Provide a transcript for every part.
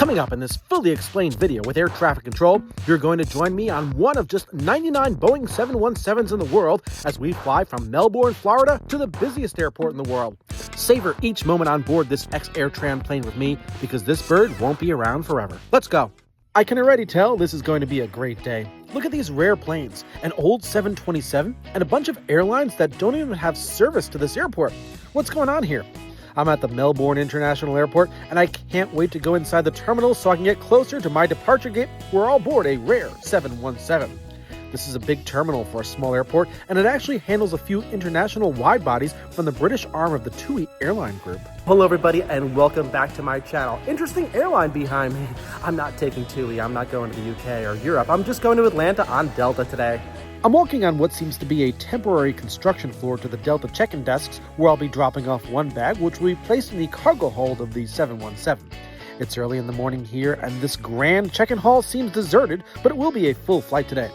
Coming up in this fully explained video with air traffic control, you're going to join me on one of just 99 Boeing 717s in the world as we fly from Melbourne, Florida to the busiest airport in the world. Savor each moment on board this ex-AirTran plane with me because this bird won't be around forever. Let's go. I can already tell this is going to be a great day. Look at these rare planes, an old 727 and a bunch of airlines that don't even have service to this airport. What's going on here? I'm at the Melbourne International Airport, and I can't wait to go inside the terminal so I can get closer to my departure gate where I'll board a rare 717. This is a big terminal for a small airport, and it actually handles a few international wide-bodies from the British arm of the TUI airline group. Hello everybody, and welcome back to my channel. Interesting airline behind me. I'm not taking TUI, I'm not going to the UK or Europe. I'm just going to Atlanta on Delta today. I'm walking on what seems to be a temporary construction floor to the Delta check-in desks where I'll be dropping off one bag which will be placed in the cargo hold of the 717. It's early in the morning here and this grand check-in hall seems deserted, but it will be a full flight today.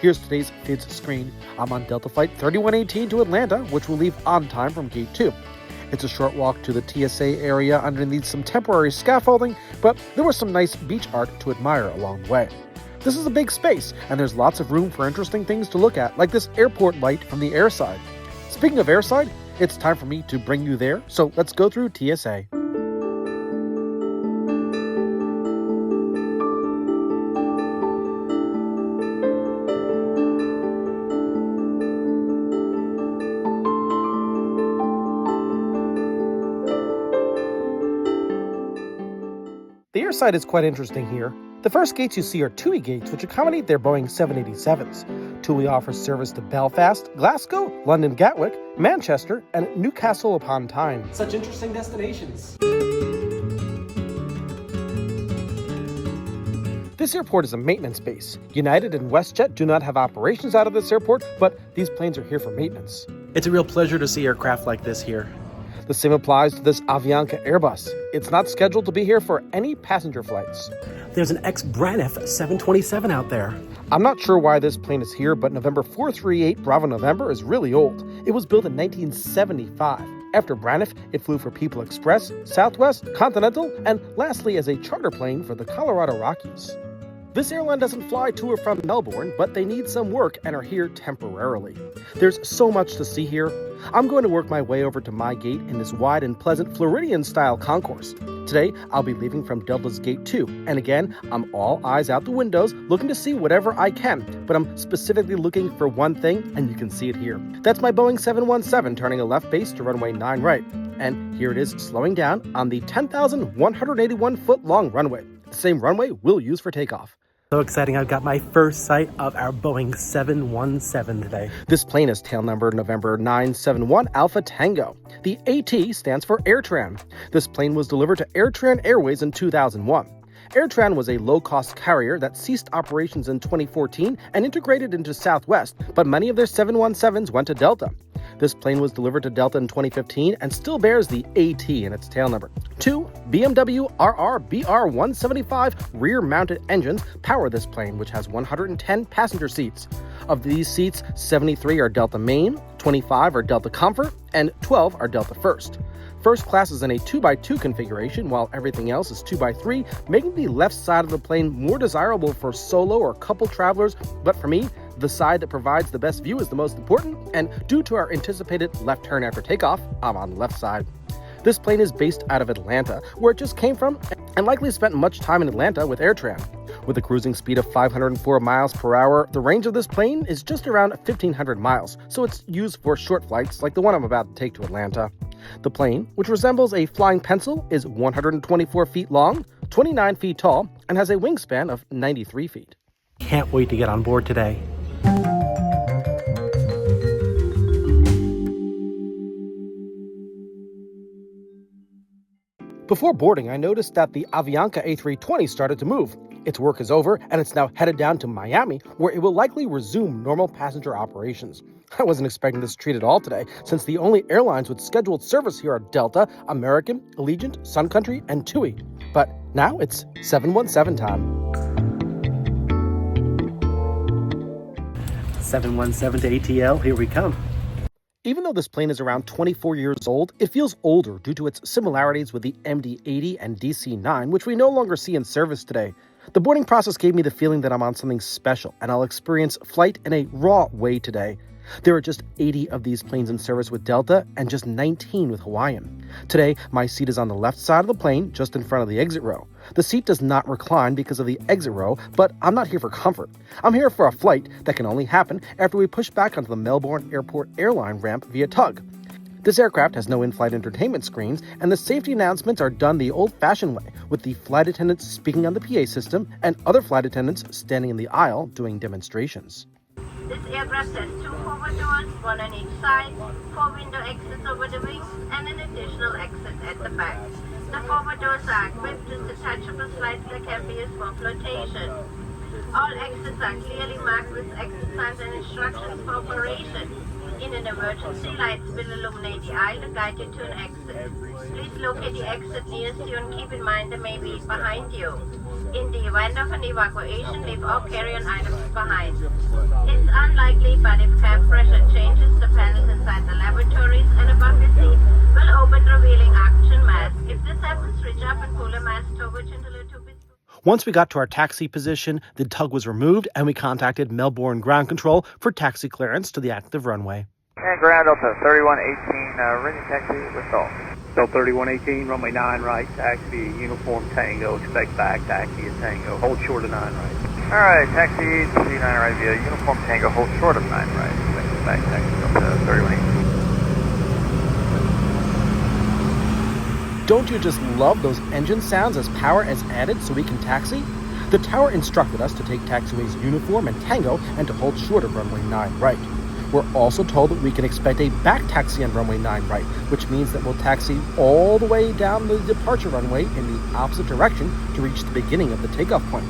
Here's today's FIDS screen. I'm on Delta Flight 3118 to Atlanta, which will leave on time from Gate 2. It's a short walk to the TSA area underneath some temporary scaffolding, but there was some nice beach art to admire along the way. This is a big space, and there's lots of room for interesting things to look at, like this airport light from the airside. Speaking of airside, it's time for me to bring you there, so let's go through TSA. The airside is quite interesting here. The first gates you see are TUI gates, which accommodate their Boeing 787s. TUI offers service to Belfast, Glasgow, London Gatwick, Manchester, and Newcastle upon Tyne. Such interesting destinations. This airport is a maintenance base. United and WestJet do not have operations out of this airport, but these planes are here for maintenance. It's a real pleasure to see aircraft like this here. The same applies to this Avianca Airbus. It's not scheduled to be here for any passenger flights. There's an ex-Braniff 727 out there. I'm not sure why this plane is here, but November 438 Bravo November is really old. It was built in 1975. After Braniff, it flew for People Express, Southwest, Continental, and lastly as a charter plane for the Colorado Rockies. This airline doesn't fly to or from Melbourne, but they need some work and are here temporarily. There's so much to see here. I'm going to work my way over to my gate in this wide and pleasant Floridian-style concourse. Today, I'll be leaving from Delta's Gate 2, and again, I'm all eyes out the windows, looking to see whatever I can, but I'm specifically looking for one thing, and you can see it here. That's my Boeing 717 turning a left base to runway 9 right, and here it is slowing down on the 10,181-foot-long runway, the same runway we'll use for takeoff. So exciting, I've got my first sight of our Boeing 717 today. This plane is tail number November 971 Alpha Tango. The AT stands for AirTran. This plane was delivered to AirTran Airways in 2001. AirTran was a low-cost carrier that ceased operations in 2014 and integrated into Southwest, but many of their 717s went to Delta. This plane was delivered to Delta in 2015 and still bears the AT in its tail number. Two BMW RR BR175 rear-mounted engines power this plane, which has 110 passenger seats. Of these seats, 73 are Delta Main, 25 are Delta Comfort, and 12 are Delta First. First class is in a 2x2 configuration, while everything else is 2x3, making the left side of the plane more desirable for solo or couple travelers, but for me, the side that provides the best view is the most important, and due to our anticipated left turn after takeoff, I'm on the left side. This plane is based out of Atlanta, where it just came from, and likely spent much time in Atlanta with AirTran. With a cruising speed of 504 miles per hour, the range of this plane is just around 1,500 miles, so it's used for short flights like the one I'm about to take to Atlanta. The plane, which resembles a flying pencil, is 124 feet long, 29 feet tall, and has a wingspan of 93 feet. Can't wait to get on board today. Before boarding, I noticed that the Avianca A320 started to move. Its work is over, and it's now headed down to Miami, where it will likely resume normal passenger operations. I wasn't expecting this treat at all today, since the only airlines with scheduled service here are Delta, American, Allegiant, Sun Country, and TUI. But now it's 717 time. 717 to ATL, here we come. Even though this plane is around 24 years old, it feels older due to its similarities with the MD-80 and DC-9, which we no longer see in service today. The boarding process gave me the feeling that I'm on something special, and I'll experience flight in a raw way today. There are just 80 of these planes in service with Delta and just 19 with Hawaiian. Today, my seat is on the left side of the plane, just in front of the exit row. The seat does not recline because of the exit row, but I'm not here for comfort. I'm here for a flight that can only happen after we push back onto the Melbourne Airport airline ramp via tug. This aircraft has no in-flight entertainment screens, and the safety announcements are done the old-fashioned way, with the flight attendants speaking on the PA system and other flight attendants standing in the aisle doing demonstrations. This aircraft has 2 forward doors, 1 on each side, 4 window exits over the wings, and an additional exit at the back. The forward doors are equipped with detachable slides that can be used for flotation. All exits are clearly marked with exit signs and instructions for operation. In an emergency, lights will illuminate the aisle to guide you to an exit. Please locate the exit nearest you and keep in mind there may be behind you. In the event of an evacuation, leave all carry-on items behind. It's unlikely, but if cabin pressure changes, the panels inside the laboratories and above your seat will open, revealing oxygen mask. If this happens, reach up and pull a mask toward you until the tube is... Once we got to our taxi position, the tug was removed and we contacted Melbourne Ground Control for taxi clearance to the active runway. And ground Delta 3118, ready taxi with all. Delta 3118, runway 9 right, taxi uniform Tango, expect back taxi at Tango, hold short of 9 right. Alright, taxi to 9 right via uniform Tango, hold short of 9 right, expect back taxi Delta 3118. Don't you just love those engine sounds as power is added so we can taxi? The tower instructed us to take taxiways uniform and Tango and to hold short of runway 9 right. We're also told that we can expect a back taxi on runway 9 right, which means that we'll taxi all the way down the departure runway in the opposite direction to reach the beginning of the takeoff point.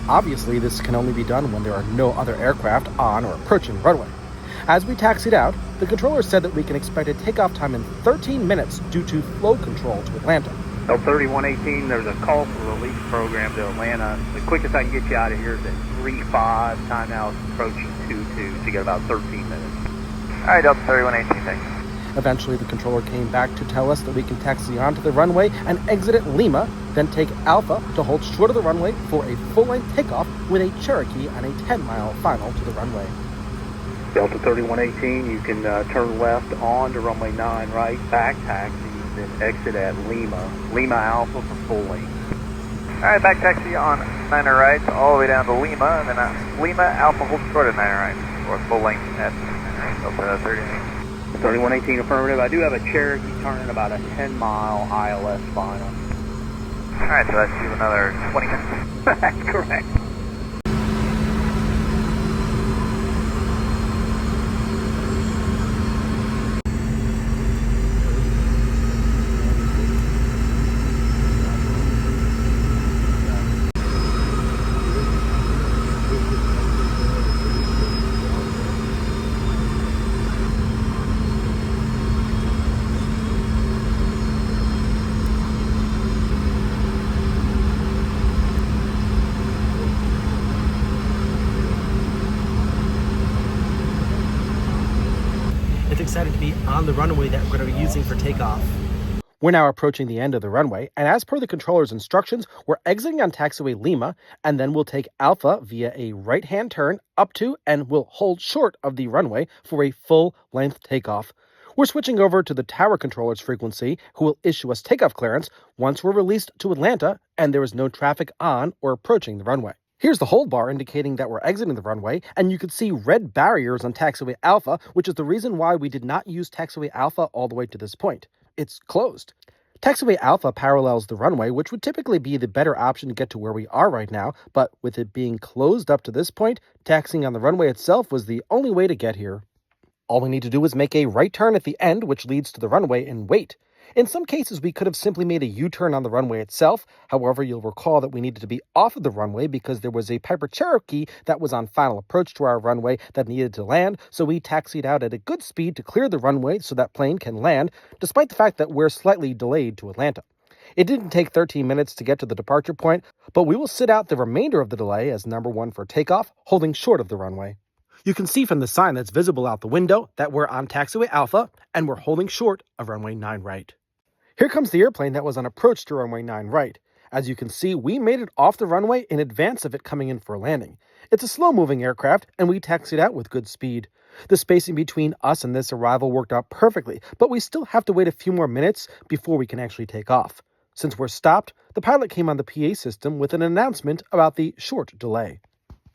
Obviously, this can only be done when there are no other aircraft on or approaching the runway. As we taxied out, the controller said that we can expect a takeoff time in 13 minutes due to flow control to Atlanta. Delta 3118, there's a call for release program to Atlanta. The quickest I can get you out of here is at 3.5, time now is approaching 2.2, so you got about 13 minutes. Alright, Delta 3118, thanks. Eventually, the controller came back to tell us that we can taxi onto the runway and exit at Lima, then take Alpha to hold short of the runway for a full-length takeoff with a Cherokee on a 10-mile final to the runway. Delta 3118, you can turn left on to runway 9 right, back taxi, then exit at Lima. Lima Alpha for full length. Alright, back taxi on 9 right, all the way down to Lima, and then Lima Alpha hold short of 9 right, or full length at 9 right, Delta 3118 affirmative. I do have a Cherokee turning about a 10-mile ILS final. Alright, so that's you another 20 minutes. That's correct. It's exciting to be on the runway that we're going to be using for takeoff. We're now approaching the end of the runway, and as per the controller's instructions, we're exiting on taxiway Lima, and then we'll take Alpha via a right-hand turn up to and we'll hold short of the runway for a full-length takeoff. We're switching over to the tower controller's frequency, who will issue us takeoff clearance once we're released to Atlanta and there is no traffic on or approaching the runway. Here's the hold bar indicating that we're exiting the runway, and you can see red barriers on taxiway Alpha, which is the reason why we did not use taxiway Alpha all the way to this point. It's closed. Taxiway Alpha parallels the runway, which would typically be the better option to get to where we are right now, but with it being closed up to this point, taxiing on the runway itself was the only way to get here. All we need to do is make a right turn at the end, which leads to the runway, and wait. In some cases, we could have simply made a U-turn on the runway itself. However, you'll recall that we needed to be off of the runway because there was a Piper Cherokee that was on final approach to our runway that needed to land, so we taxied out at a good speed to clear the runway so that plane can land, despite the fact that we're slightly delayed to Atlanta. It didn't take 13 minutes to get to the departure point, but we will sit out the remainder of the delay as number 1 for takeoff, holding short of the runway. You can see from the sign that's visible out the window that we're on taxiway Alpha and we're holding short of runway 9 right. Here comes the airplane that was on approach to runway 9 right. As you can see, we made it off the runway in advance of it coming in for a landing. It's a slow-moving aircraft, and we taxied out with good speed. The spacing between us and this arrival worked out perfectly, but we still have to wait a few more minutes before we can actually take off. Since we're stopped, the pilot came on the PA system with an announcement about the short delay.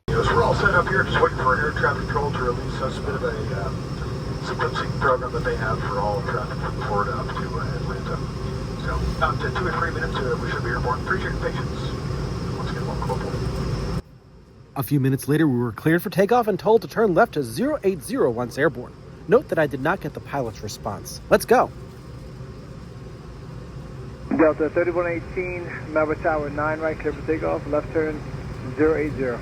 Yes, we're all set up here, just waiting for air traffic control to release us a bit of a sequencing program that they have for all traffic from Florida up to Atlanta. So, about 2 or 3 minutes, we should be airborne. Appreciate your patience. Once again, welcome aboard. A few minutes later, we were cleared for takeoff and told to turn left to 080 once airborne. Note that I did not get the pilot's response. Let's go. Delta 3118, Melbourne Tower 9 right, clear for takeoff, left turn 080.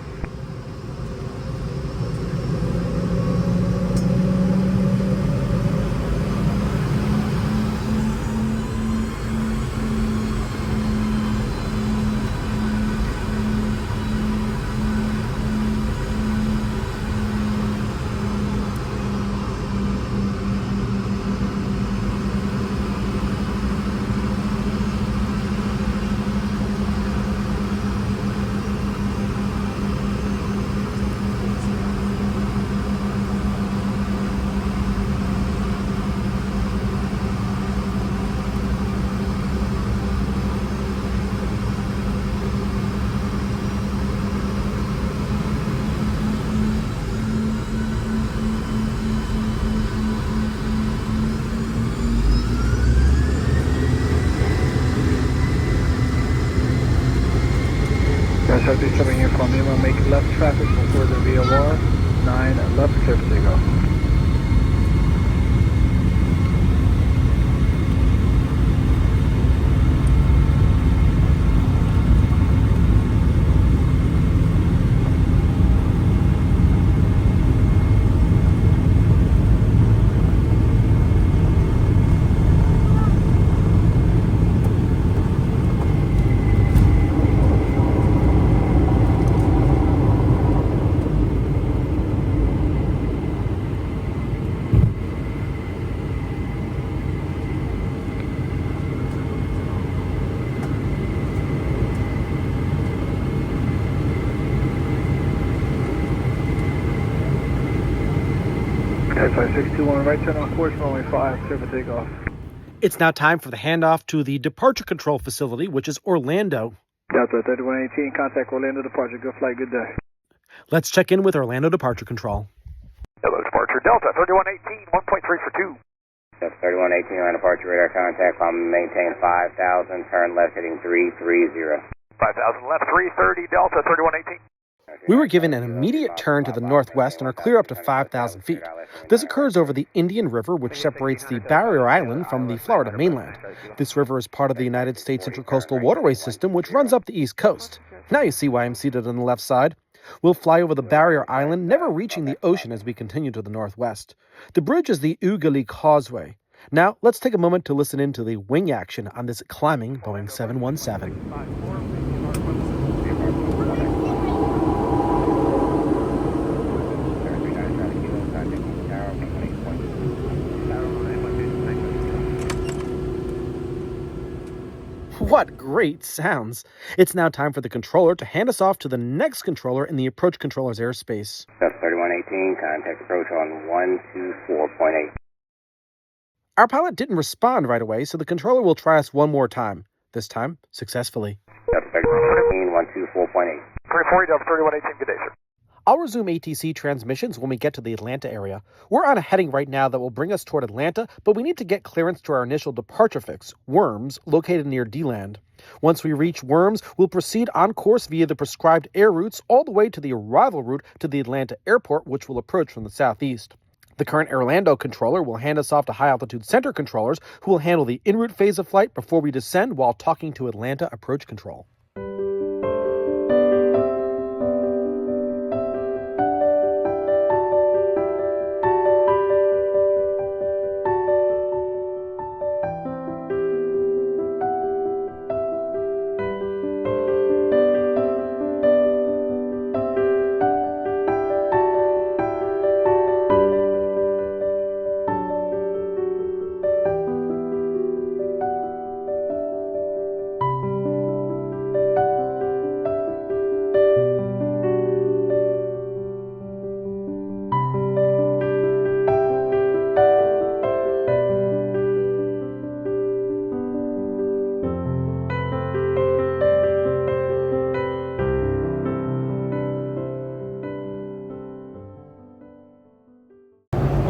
Southeast coming here from Lima, make left traffic before the VOR, 9 left, clear for takeoff. Flight 621, right turn on course, runway 5, clear for takeoff. It's now time for the handoff to the departure control facility, which is Orlando. Delta 3118, contact Orlando departure, good flight, good day. Let's check in with Orlando departure control. Hello, departure Delta 3118, 1.3 for 2. Delta 3118 on departure radar contact, maintain 5,000, turn left heading 330. 5,000 left, 330 Delta 3118. We were given an immediate turn to the northwest and are clear up to 5,000 feet. This occurs over the Indian River, which separates the Barrier Island from the Florida mainland. This river is part of the United States Intracoastal Waterway System, which runs up the east coast. Now you see why I'm seated on the left side. We'll fly over the Barrier Island, never reaching the ocean as we continue to the northwest. The bridge is the Ugali Causeway. Now, let's take a moment to listen in to the wing action on this climbing Boeing 717. What great sounds! It's now time for the controller to hand us off to the next controller in the approach controller's airspace. Delta 3118, contact approach on 124.8. Our pilot didn't respond right away, so the controller will try us one more time. This time, successfully. Delta 3118, 124.8. 340 Delta 3118, good day, sir. I'll resume ATC transmissions when we get to the Atlanta area. We're on a heading right now that will bring us toward Atlanta, but we need to get clearance to our initial departure fix, Worms, located near D-Land. Once we reach Worms, we'll proceed on course via the prescribed air routes all the way to the arrival route to the Atlanta airport, which will approach from the southeast. The current Orlando controller will hand us off to high-altitude center controllers, who will handle the en route phase of flight before we descend while talking to Atlanta approach control.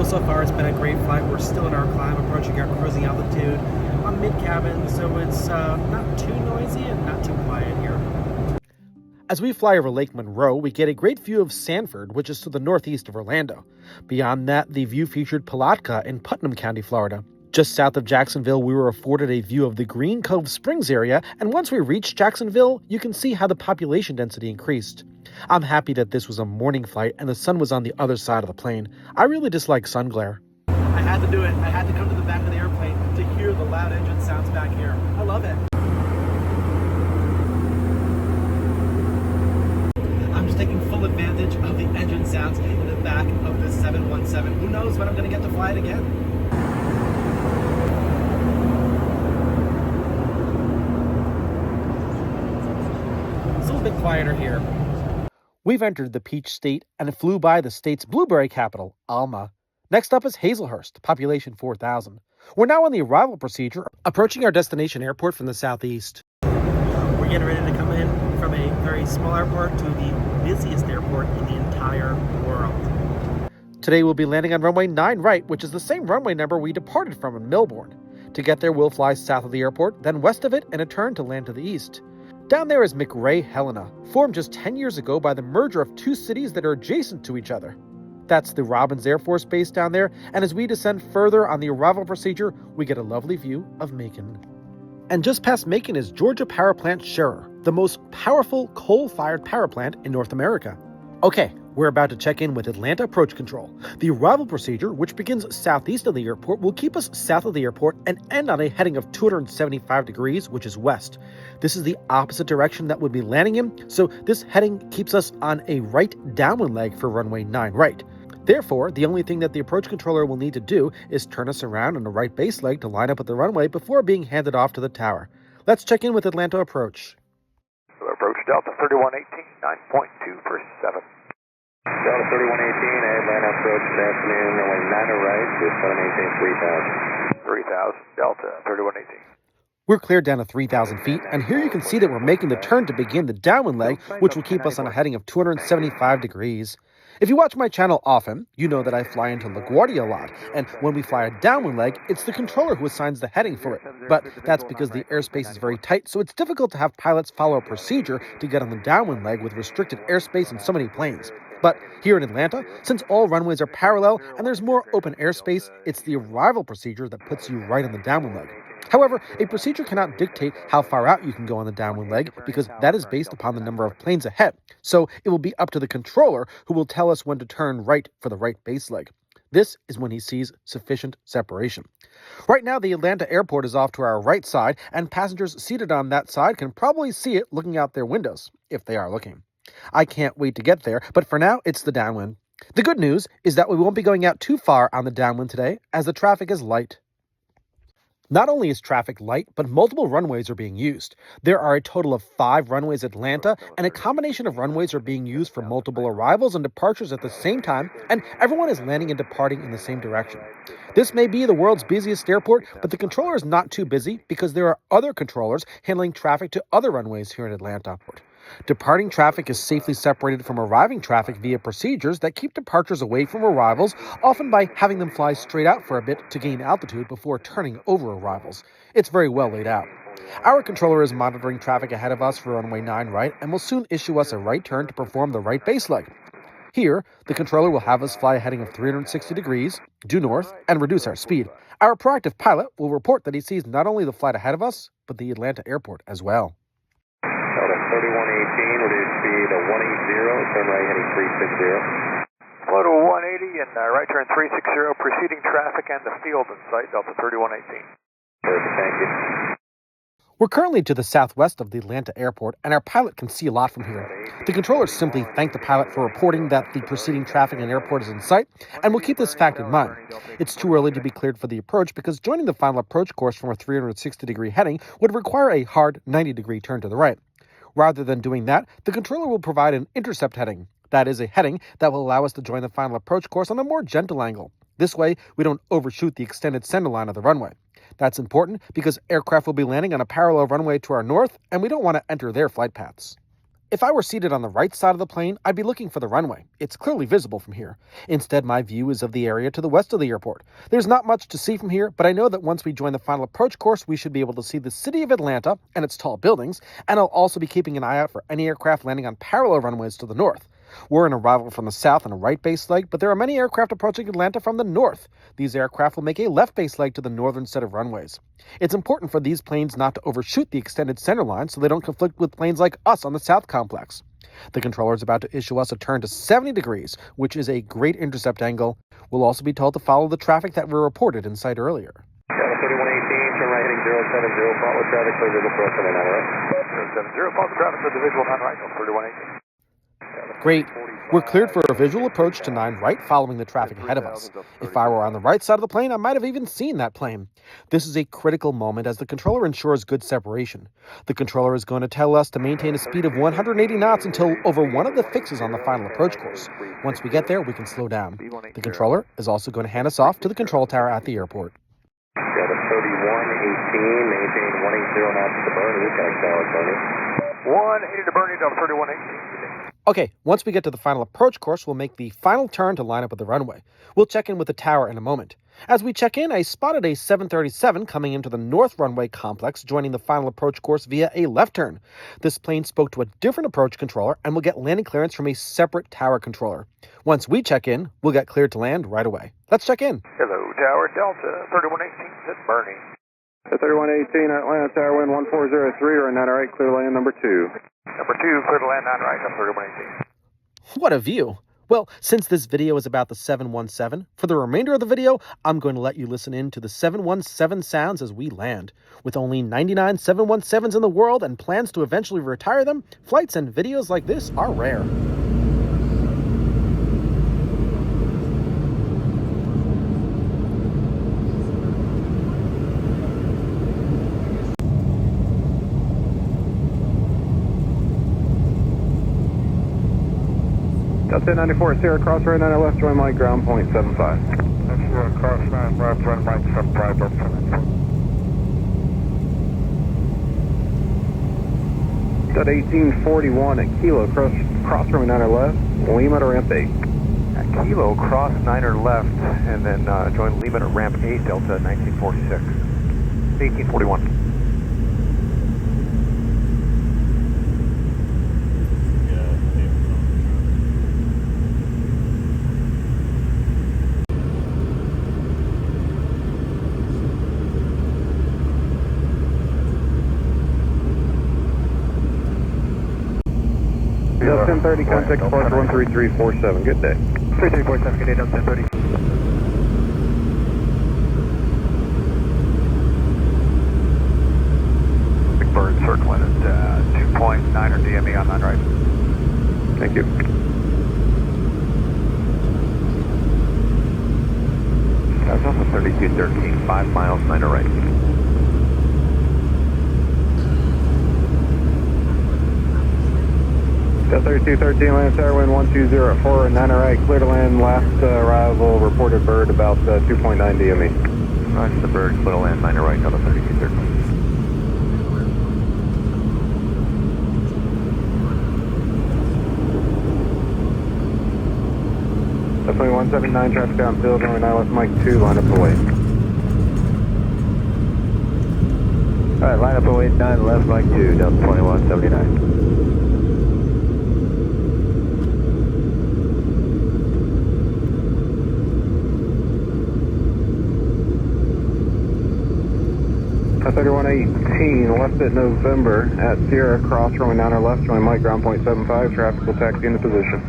so far it's been a great flight. We're still in our climb, approaching our cruising altitude on mid-cabin, so it's not too noisy and not too quiet here. As we fly over Lake Monroe, we get a great view of Sanford, which is to the northeast of Orlando. Beyond that, the view featured Palatka in Putnam County, Florida. Just south of Jacksonville, we were afforded a view of the Green Cove Springs area, and once we reached Jacksonville, you can see how the population density increased. I'm happy that this was a morning flight and the sun was on the other side of the plane. I really dislike sun glare. I had to do it. I had to come to the back of the airplane to hear the loud engine sounds back here. I love it. I'm just taking full advantage of the engine sounds in the back of this 717. Who knows when I'm going to get to fly it again? It's a little bit quieter here. We've entered the Peach State and flew by the state's blueberry capital, Alma. Next up is Hazelhurst, population 4,000. We're now on the arrival procedure, approaching our destination airport from the southeast. We're getting ready to come in from a very small airport to the busiest airport in the entire world. Today we'll be landing on runway 9 right, which is the same runway number we departed from in Melbourne. To get there, we'll fly south of the airport, then west of it, and a turn to land to the east. Down there is McRae Helena, formed just 10 years ago by the merger of two cities that are adjacent to each other. That's the Robins Air Force Base down there, and as we descend further on the arrival procedure, we get a lovely view of Macon. And just past Macon is Georgia Power Plant Scherer, the most powerful coal-fired power plant in North America. Okay, we're about to check in with Atlanta Approach Control. The arrival procedure, which begins southeast of the airport, will keep us south of the airport and end on a heading of 275 degrees, which is west. This is the opposite direction that we'll be landing in, so this heading keeps us on a right downwind leg for runway 9 right. Therefore, the only thing that the approach controller will need to do is turn us around on the right base leg to line up with the runway before being handed off to the tower. Let's check in with Atlanta Approach. Approach Delta 3118, 9.2 per 7. Delta 3118, Atlanta approach this afternoon, runway 9 right, with 718 3000. 3000, Delta 3118. We're cleared down to 3,000 feet, and here you can see that we're making the turn to begin the downwind leg, which will keep us on a heading of 275 degrees. If you watch my channel often, you know that I fly into LaGuardia a lot, and when we fly a downwind leg, it's the controller who assigns the heading for it. But that's because the airspace is very tight, so it's difficult to have pilots follow a procedure to get on the downwind leg with restricted airspace and so many planes. But here in Atlanta, since all runways are parallel and there's more open airspace, it's the arrival procedure that puts you right on the downwind leg. However, a procedure cannot dictate how far out you can go on the downwind leg because that is based upon the number of planes ahead. So it will be up to the controller who will tell us when to turn right for the right base leg. This is when he sees sufficient separation. Right now, the Atlanta airport is off to our right side, and passengers seated on that side can probably see it looking out their windows, if they are looking. I can't wait to get there, but for now, it's the downwind. The good news is that we won't be going out too far on the downwind today, as the traffic is light. Not only is traffic light, but multiple runways are being used. There are a total of 5 runways at Atlanta, and a combination of runways are being used for multiple arrivals and departures at the same time, and everyone is landing and departing in the same direction. This may be the world's busiest airport, but the controller is not too busy because there are other controllers handling traffic to other runways here in Atlanta. Departing traffic is safely separated from arriving traffic via procedures that keep departures away from arrivals, often by having them fly straight out for a bit to gain altitude before turning over arrivals. It's very well laid out. Our controller is monitoring traffic ahead of us for runway 9 right and will soon issue us a right turn to perform the right base leg. Here, the controller will have us fly a heading of 360 degrees, due north, and reduce our speed. Our proactive pilot will report that he sees not only the flight ahead of us, but the Atlanta airport as well. 3118, reduce speed 180, turn right heading 360. Flow to 180 and right turn 360, preceding traffic and the field in sight, Delta 3118. Perfect, thank you. We're currently to the southwest of the Atlanta airport, and our pilot can see a lot from here. The controller simply thanked the pilot for reporting that the preceding traffic and airport is in sight, and we'll keep this fact in mind. It's too early to be cleared for the approach because joining the final approach course from a 360-degree heading would require a hard 90-degree turn to the right. Rather than doing that, the controller will provide an intercept heading. That is a heading that will allow us to join the final approach course on a more gentle angle. This way, we don't overshoot the extended centerline of the runway. That's important because aircraft will be landing on a parallel runway to our north, and we don't want to enter their flight paths. If I were seated on the right side of the plane, I'd be looking for the runway. It's clearly visible from here. Instead, my view is of the area to the west of the airport. There's not much to see from here, but I know that once we join the final approach course, we should be able to see the city of Atlanta and its tall buildings, and I'll also be keeping an eye out for any aircraft landing on parallel runways to the north. We're an arrival from the south on a right base leg, but there are many aircraft approaching Atlanta from the north. These aircraft will make a left base leg to the northern set of runways. It's important for these planes not to overshoot the extended center line so they don't conflict with planes like us on the south complex. The controller is about to issue us a turn to 70 degrees, which is a great intercept angle. We'll also be told to follow the traffic that were reported in sight earlier. 3118, turn right heading 070, follow traffic for visual cross runway 9 right. 070, follow traffic for the visual 9 right, 3118. Great. We're cleared for a visual approach to 9 right following the traffic ahead of us. If I were on the right side of the plane, I might have even seen that plane. This is a critical moment as the controller ensures good separation. The controller is going to tell us to maintain a speed of 180 knots until over one of the fixes on the final approach course. Once we get there, we can slow down. The controller is also going to hand us off to the control tower at the airport. Got a 3118, maintain 180 knots to Bernie, connect tower Bernie. 180 to Bernie, Delta 3118. Okay, once we get to the final approach course, we'll make the final turn to line up with the runway. We'll check in with the tower in a moment. As we check in, I spotted a 737 coming into the north runway complex, joining the final approach course via a left turn. This plane spoke to a different approach controller and will get landing clearance from a separate tower controller. Once we check in, we'll get cleared to land right away. Let's check in. Hello, Tower Delta 3118, at Bernie. 3118, Atlanta Tower, wind 1403, or 9 right, clear to land number 2. Number 2, clear to land 9 right, I'm 3118. What a view! Well, since this video is about the 717, for the remainder of the video, I'm going to let you listen in to the 717 sounds as we land. With only 99 717s in the world and plans to eventually retire them, flights and videos like this are rare. Delta 94, Sierra cross right 9 left, join Mike, ground point 75. Sierra cross 9 left, join Mike 75, Delta 94. Delta 1841 at Kilo, cross runway 9 left, Lima to ramp 8. At Kilo, cross 9 left, and then join Lima to ramp 8, Delta 1946. 1841. Delta 1030, contact departure 13347. Good day. 3347, good day, Delta 1030. Big Bird circling at 2.9 or DME on 9 right. Thank you. That's also 3213, 5 miles, 9 right. Delta 3213, land tower, wind 1204 and 9 right, clear to land, last arrival, reported bird about 2.9 DME. Roger the bird, clear to land, 9 right, Delta 3213. Definitely 179, traffic downfield, runway 9 left, Mike 2, line up away. Alright, line up away, 9 left, Mike 2, Delta 2179. At 3118, left at November at Sierra, cross runway 9 left, join Mike, ground point 75, traffic will taxi into position.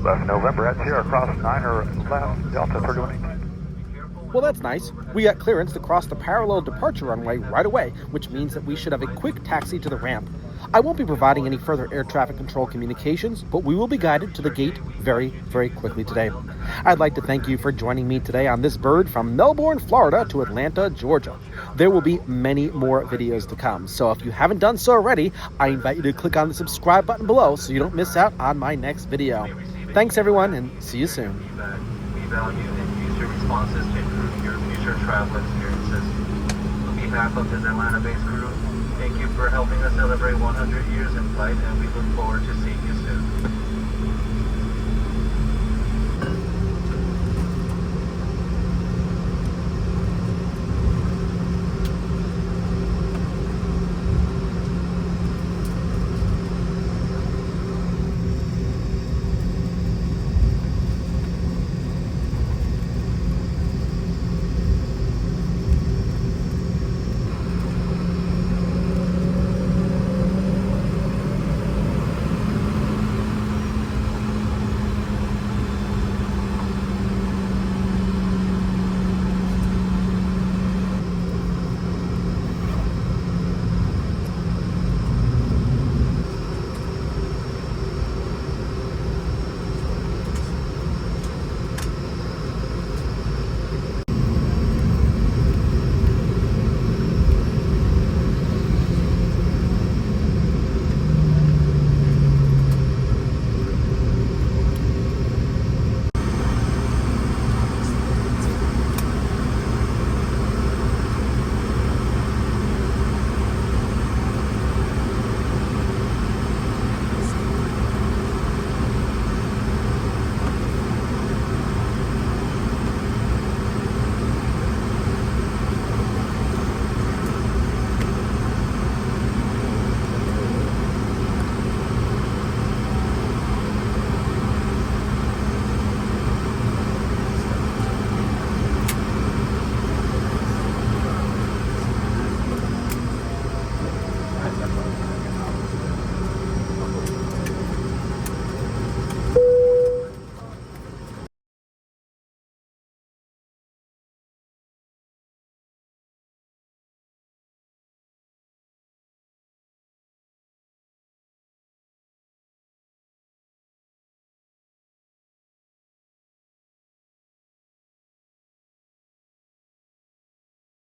Left November at Sierra, cross 9 or left, Delta 3118. Well, that's nice. We got clearance to cross the parallel departure runway right away, which means that we should have a quick taxi to the ramp. I won't be providing any further air traffic control communications, but we will be guided to the gate very, very quickly today. I'd like to thank you for joining me today on this bird from Melbourne, Florida to Atlanta, Georgia. There will be many more videos to come, so if you haven't done so already, I invite you to click on the subscribe button below so you don't miss out on my next video. Thanks everyone, and see you soon. We value and use your responses to improve your future travel experiences. On behalf of this Atlanta-based crew, thank you for helping. helping us celebrate 100 years in flight, and we look forward to seeing you soon.